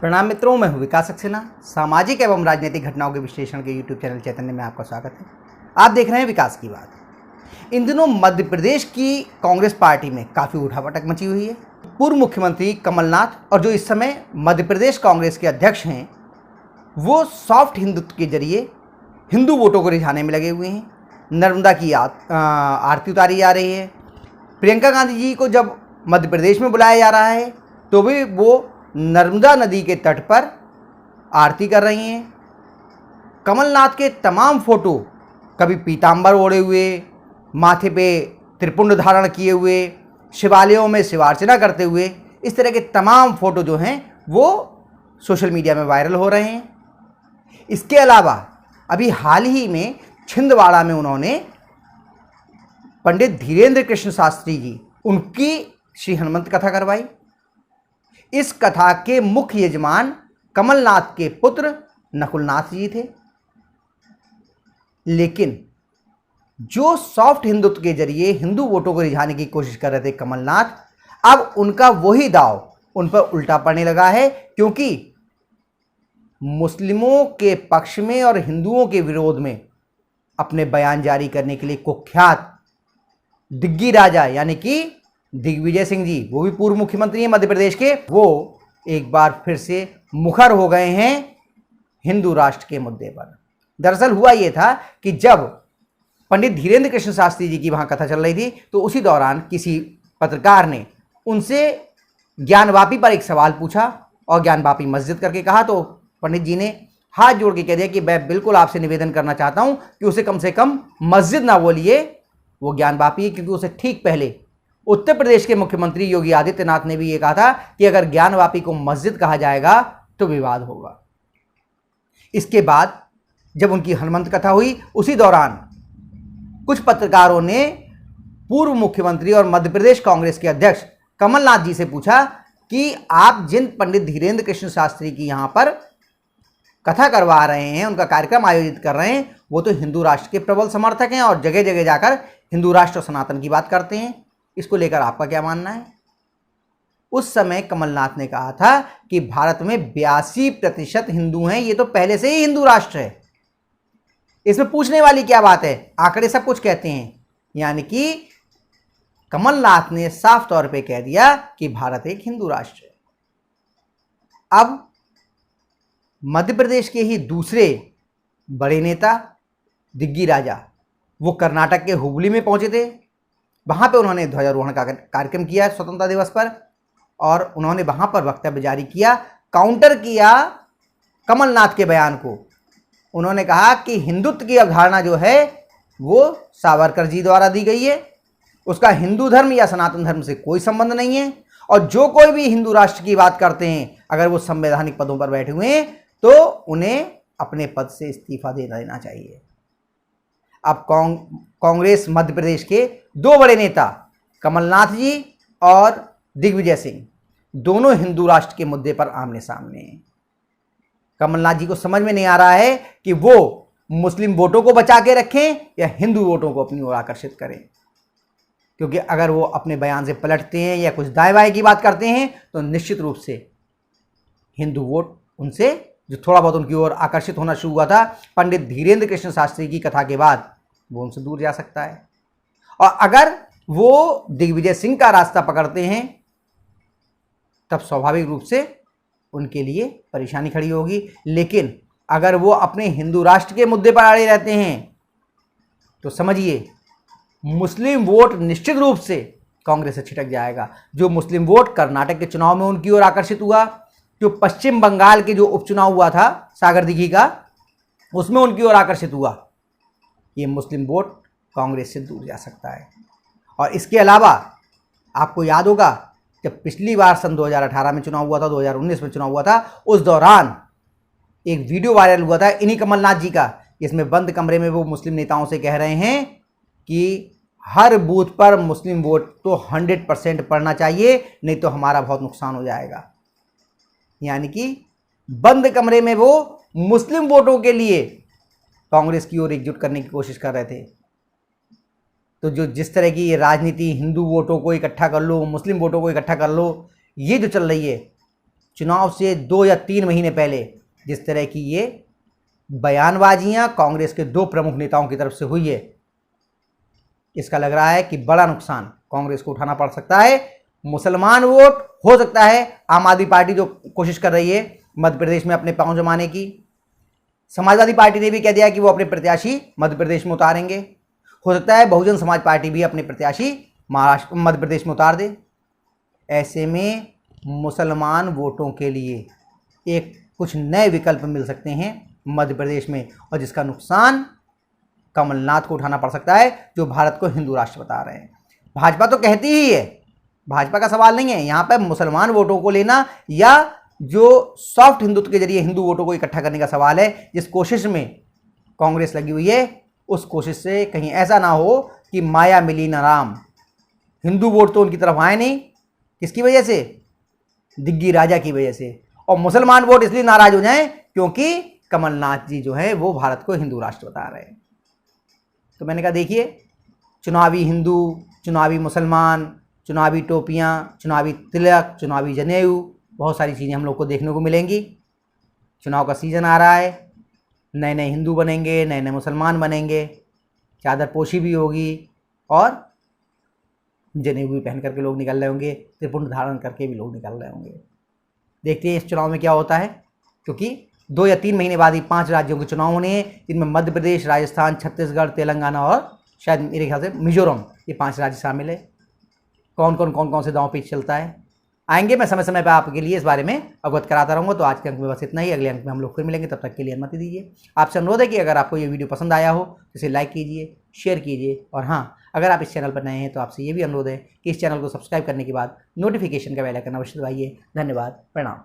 प्रणाम मित्रों, मैं हूं विकास सक्सेना। सामाजिक एवं राजनीतिक घटनाओं के विश्लेषण के यूट्यूब चैनल चैतन्य में आपका स्वागत है। आप देख रहे हैं विकास की बात। इन दिनों मध्य प्रदेश की कांग्रेस पार्टी में काफ़ी उठापटक मची हुई है। पूर्व मुख्यमंत्री कमलनाथ और जो इस समय मध्य प्रदेश कांग्रेस के अध्यक्ष हैं, वो सॉफ्ट हिंदुत्व के जरिए हिंदू वोटों को रिझाने में लगे हुए हैं। नर्मदा की आरती उतारी जा रही है। प्रियंका गांधी जी को जब मध्य प्रदेश में बुलाया जा रहा है तो भी वो नर्मदा नदी के तट पर आरती कर रही हैं। कमलनाथ के तमाम फोटो कभी पीतांबर ओढ़े हुए, माथे पे त्रिपुंड धारण किए हुए, शिवालयों में शिवार्चना करते हुए, इस तरह के तमाम फोटो जो हैं वो सोशल मीडिया में वायरल हो रहे हैं। इसके अलावा अभी हाल ही में छिंदवाड़ा में उन्होंने पंडित धीरेन्द्र कृष्ण शास्त्री जी, उनकी श्री हनुमंत कथा करवाई। इस कथा के मुख्य यजमान कमलनाथ के पुत्र नकुलनाथ जी थे। लेकिन जो सॉफ्ट हिंदुत्व के जरिए हिंदू वोटों को रिझाने की कोशिश कर रहे थे कमलनाथ, अब उनका वही दाव उन पर उल्टा पड़ने लगा है, क्योंकि मुस्लिमों के पक्ष में और हिंदुओं के विरोध में अपने बयान जारी करने के लिए कुख्यात दिग्गी राजा यानी कि दिग्विजय सिंह जी, वो भी पूर्व मुख्यमंत्री हैं मध्य प्रदेश के, वो एक बार फिर से मुखर हो गए हैं हिंदू राष्ट्र के मुद्दे पर। दरअसल हुआ ये था कि जब पंडित धीरेन्द्र कृष्ण शास्त्री जी की वहाँ कथा चल रही थी तो उसी दौरान किसी पत्रकार ने उनसे ज्ञानवापी पर एक सवाल पूछा और ज्ञानवापी मस्जिद करके कहा, तो पंडित जी ने हाथ जोड़ के कह दिया कि मैं बिल्कुल आपसे निवेदन करना चाहता हूँ कि उसे कम से कम मस्जिद ना बोलिए, वो ज्ञानवापी है। क्योंकि उसे ठीक पहले उत्तर प्रदेश के मुख्यमंत्री योगी आदित्यनाथ ने भी ये कहा था कि अगर ज्ञानवापी को मस्जिद कहा जाएगा तो विवाद होगा। इसके बाद जब उनकी हनुमंत कथा हुई, उसी दौरान कुछ पत्रकारों ने पूर्व मुख्यमंत्री और मध्य प्रदेश कांग्रेस के अध्यक्ष कमलनाथ जी से पूछा कि आप जिन पंडित धीरेन्द्र कृष्ण शास्त्री की यहाँ पर कथा करवा रहे हैं, उनका कार्यक्रम आयोजित कर रहे हैं, वो तो हिंदू राष्ट्र के प्रबल समर्थक हैं और जगह जगह जाकर हिंदू राष्ट्र और सनातन की बात करते हैं। इसको लेकर आपका क्या मानना है? उस समय कमलनाथ ने कहा था कि भारत में 82% हिंदू हैं, ये तो पहले से ही हिंदू राष्ट्र है, इसमें पूछने वाली क्या बात है, आंकड़े सब कुछ कहते हैं। यानी कि कमलनाथ ने साफ तौर पे कह दिया कि भारत एक हिंदू राष्ट्र है। अब मध्य प्रदेश के ही दूसरे बड़े नेता दिग्गी राजा, वो कर्नाटक के हुबली में पहुंचे थे। वहाँ पे उन्होंने ध्वजारोहण का कार्यक्रम किया स्वतंत्रता दिवस पर, और उन्होंने वहाँ पर वक्तव्य जारी किया, काउंटर किया कमलनाथ के बयान को। उन्होंने कहा कि हिंदुत्व की अवधारणा जो है वो सावरकर जी द्वारा दी गई है, उसका हिंदू धर्म या सनातन धर्म से कोई संबंध नहीं है, और जो कोई भी हिंदू राष्ट्र की बात करते हैं, अगर वो संवैधानिक पदों पर बैठे हुए हैं तो उन्हें अपने पद से इस्तीफा दे देना चाहिए। अब कांग्रेस मध्य प्रदेश के दो बड़े नेता कमलनाथ जी और दिग्विजय सिंह, दोनों हिंदू राष्ट्र के मुद्दे पर आमने सामने हैं। कमलनाथ जी को समझ में नहीं आ रहा है कि वो मुस्लिम वोटों को बचा के रखें या हिंदू वोटों को अपनी ओर आकर्षित करें, क्योंकि अगर वो अपने बयान से पलटते हैं या कुछ दाएं बाएं की बात करते हैं तो निश्चित रूप से हिंदू वोट उनसे, जो थोड़ा बहुत उनकी ओर आकर्षित होना शुरू हुआ था पंडित धीरेन्द्र कृष्ण शास्त्री की कथा के बाद, वो उनसे दूर जा सकता है। और अगर वो दिग्विजय सिंह का रास्ता पकड़ते हैं तब स्वाभाविक रूप से उनके लिए परेशानी खड़ी होगी। लेकिन अगर वो अपने हिंदू राष्ट्र के मुद्दे पर अड़े रहते हैं तो समझिए मुस्लिम वोट निश्चित रूप से कांग्रेस से छिटक जाएगा। जो मुस्लिम वोट कर्नाटक के चुनाव में उनकी ओर आकर्षित हुआ, जो पश्चिम बंगाल के जो उपचुनाव हुआ था सागर दिघी का, उसमें उनकी ओर आकर्षित हुआ, ये मुस्लिम वोट कांग्रेस से दूर जा सकता है। और इसके अलावा आपको याद होगा जब पिछली बार सन 2018 में चुनाव हुआ था, 2019 में चुनाव हुआ था, उस दौरान एक वीडियो वायरल हुआ था इन्हीं कमलनाथ जी का, जिसमें बंद कमरे में वो मुस्लिम नेताओं से कह रहे हैं कि हर बूथ पर मुस्लिम वोट तो 100% पड़ना चाहिए, नहीं तो हमारा बहुत नुकसान हो जाएगा। यानी कि बंद कमरे में वो मुस्लिम वोटों के लिए कांग्रेस की ओर एकजुट करने की कोशिश कर रहे थे। तो जो जिस तरह की ये राजनीति, हिंदू वोटों को इकट्ठा कर लो, मुस्लिम वोटों को इकट्ठा कर लो, ये जो चल रही है, चुनाव से 2 या 3 महीने पहले जिस तरह की ये बयानबाजियां कांग्रेस के 2 प्रमुख नेताओं की तरफ से हुई है, इसका लग रहा है कि बड़ा नुकसान कांग्रेस को उठाना पड़ सकता है। मुसलमान वोट हो सकता है, आम आदमी पार्टी जो कोशिश कर रही है मध्य प्रदेश में अपने पांव जमाने की, समाजवादी पार्टी ने भी कह दिया कि वो अपने प्रत्याशी मध्य प्रदेश में उतारेंगे। हो सकता है बहुजन समाज पार्टी भी अपने प्रत्याशी मध्य प्रदेश में उतार दे। ऐसे में मुसलमान वोटों के लिए एक कुछ नए विकल्प मिल सकते हैं मध्य प्रदेश में, और जिसका नुकसान कमलनाथ को उठाना पड़ सकता है, जो भारत को हिंदू राष्ट्र बता रहे हैं। भाजपा तो कहती ही है, भाजपा का सवाल नहीं है यहाँ पर मुसलमान वोटों को लेना या जो सॉफ्ट हिंदुत्व के जरिए हिंदू वोटों को इकट्ठा करने का सवाल है। जिस कोशिश में कांग्रेस लगी हुई है, उस कोशिश से कहीं ऐसा ना हो कि माया मिली न राम, हिंदू वोट तो उनकी तरफ आए नहीं। किसकी वजह से? दिग्गी राजा की वजह से। और मुसलमान वोट इसलिए नाराज हो जाएं क्योंकि कमलनाथ जी जो है वो भारत को हिंदू राष्ट्र बता रहे हैं। तो मैंने कहा देखिए, चुनावी हिंदू, चुनावी मुसलमान, चुनावी टोपियाँ, चुनावी तिलक, चुनावी जनेऊ, बहुत सारी चीज़ें हम लोग को देखने को मिलेंगी। चुनाव का सीज़न आ रहा है, नए नए हिंदू बनेंगे, नए नए मुसलमान बनेंगे, चादर पोशी भी होगी और जनेऊ भी पहन करके लोग निकल रहे होंगे, त्रिपुंड धारण करके भी लोग निकल रहे होंगे। देखते हैं इस चुनाव में क्या होता है, क्योंकि 2 या 3 महीने बाद ही 5 राज्यों के चुनाव होने हैं, जिनमें मध्य प्रदेश, राजस्थान, छत्तीसगढ़, तेलंगाना और शायद मेरे ख्याल से मिजोरम, ये 5 राज्य शामिल है। कौन कौन से दांव पेच चलता है आएंगे, मैं समय समय पर आपके लिए इस बारे में अवगत कराता रहूँगा। तो आज के अंक में बस इतना ही, अगले अंक में हम लोग फिर मिलेंगे, तब तक के लिए अनुमति दीजिए। आपसे अनुरोध है कि अगर आपको ये वीडियो पसंद आया हो तो इसे लाइक कीजिए, शेयर कीजिए, और हाँ, अगर आप इस चैनल पर नए हैं तो आपसे ये भी अनुरोध है कि इस चैनल को सब्सक्राइब करने के बाद नोटिफिकेशन का बेल आइकन अवश्य दबाइए। धन्यवाद, प्रणाम।